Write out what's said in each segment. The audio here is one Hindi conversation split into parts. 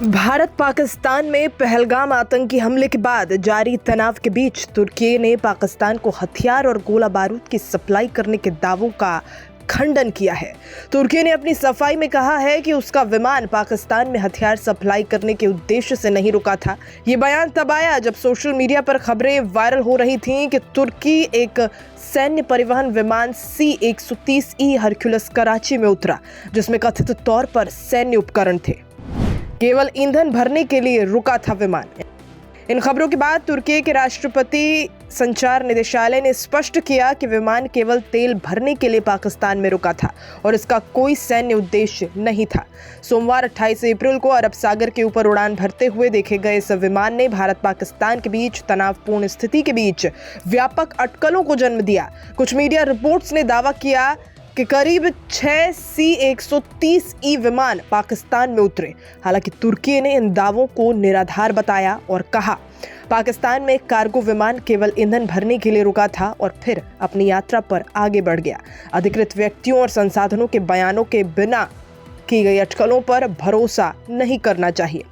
भारत पाकिस्तान में पहलगाम आतंकी हमले के बाद जारी तनाव के बीच तुर्की ने पाकिस्तान को हथियार और गोला बारूद की सप्लाई करने के दावों का खंडन किया है। तुर्की ने अपनी सफाई में कहा है कि उसका विमान पाकिस्तान में हथियार सप्लाई करने के उद्देश्य से नहीं रुका था। ये बयान तब आया जब सोशल मीडिया पर खबरें वायरल हो रही थीं कि तुर्की एक सैन्य परिवहन विमान C-130E हरक्यूलिस कराची में उतरा, जिसमें कथित तौर पर सैन्य उपकरण थे। केवल ईंधन भरने के लिए रुका था विमान। इन खबरों के बाद तुर्की के राष्ट्रपति संचार निदेशालय ने स्पष्ट किया कि विमान केवल तेल भरने के लिए पाकिस्तान में रुका था और इसका कोई सैन्य उद्देश्य नहीं था। सोमवार 28 अप्रैल को अरब सागर के ऊपर उड़ान भरते हुए देखे गए इस विमान ने भारत पाकिस्तान के बीच तनावपूर्ण स्थिति के बीच व्यापक अटकलों को जन्म दिया। कुछ मीडिया रिपोर्ट्स ने दावा किया कि करीब 6 C-130E विमान पाकिस्तान में उतरे। हालांकि तुर्की ने इन दावों को निराधार बताया और कहा पाकिस्तान में कार्गो विमान केवल ईंधन भरने के लिए रुका था और फिर अपनी यात्रा पर आगे बढ़ गया। अधिकृत व्यक्तियों और संसाधनों के बयानों के बिना की गई अटकलों पर भरोसा नहीं करना चाहिए।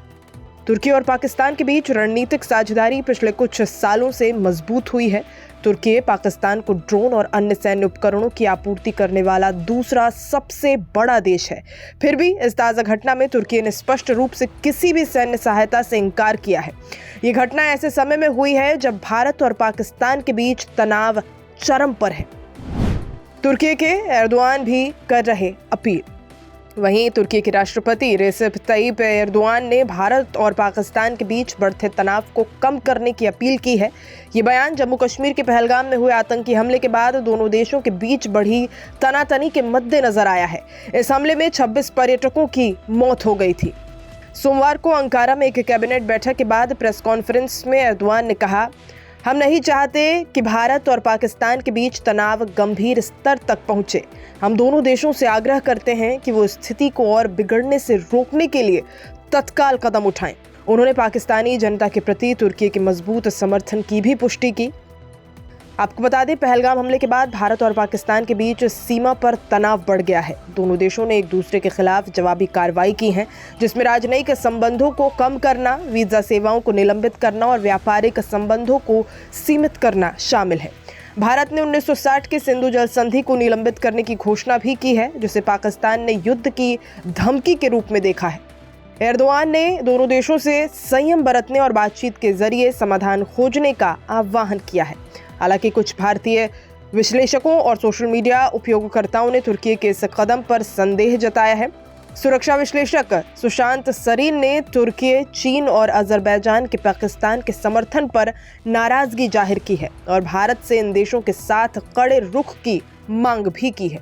तुर्की और पाकिस्तान के बीच रणनीतिक साझेदारी पिछले कुछ सालों से मजबूत हुई है। तुर्की पाकिस्तान को ड्रोन और अन्य सैन्य उपकरणों की आपूर्ति करने वाला दूसरा सबसे बड़ा देश है। फिर भी इस ताज़ा घटना में तुर्की ने स्पष्ट रूप से किसी भी सैन्य सहायता से इनकार किया है। ये घटना ऐसे समय में हुई है जब भारत और पाकिस्तान के बीच तनाव चरम पर है। तुर्की के एर्दोआन भी कर रहे अपील। वहीं तुर्की के राष्ट्रपति रेसिप तय्यिप एर्दोआन ने भारत और पाकिस्तान के बीच बढ़ते तनाव को कम करने की अपील की है। ये बयान जम्मू कश्मीर के पहलगाम में हुए आतंकी हमले के बाद दोनों देशों के बीच बढ़ी तनातनी के मद्देनजर आया है। इस हमले में 26 पर्यटकों की मौत हो गई थी। सोमवार को अंकारा में एक कैबिनेट बैठक के बाद प्रेस कॉन्फ्रेंस में एर्दोआन ने कहा, हम नहीं चाहते कि भारत और पाकिस्तान के बीच तनाव गंभीर स्तर तक पहुंचे। हम दोनों देशों से आग्रह करते हैं कि वो स्थिति को और बिगड़ने से रोकने के लिए तत्काल कदम उठाएं। उन्होंने पाकिस्तानी जनता के प्रति तुर्की के मजबूत समर्थन की भी पुष्टि की। आपको बता दें, पहलगाम हमले के बाद भारत और पाकिस्तान के बीच सीमा पर तनाव बढ़ गया है। दोनों देशों ने एक दूसरे के खिलाफ जवाबी कार्रवाई की है, जिसमें राजनयिक संबंधों को कम करना, वीजा सेवाओं को निलंबित करना और व्यापारिक संबंधों को सीमित करना शामिल है। भारत ने 1960 के सिंधु जल संधि को निलंबित करने की घोषणा भी की है, जिसे पाकिस्तान ने युद्ध की धमकी के रूप में देखा है। एर्दोआन ने दोनों देशों से संयम बरतने और बातचीत के जरिए समाधान खोजने का आह्वान किया है। हालांकि कुछ भारतीय विश्लेषकों और सोशल मीडिया उपयोगकर्ताओं ने तुर्की के इस कदम पर संदेह जताया है। सुरक्षा विश्लेषक सुशांत सरीन ने तुर्की, चीन और अजरबैजान के पाकिस्तान के समर्थन पर नाराजगी जाहिर की है और भारत से इन देशों के साथ कड़े रुख की मांग भी की है।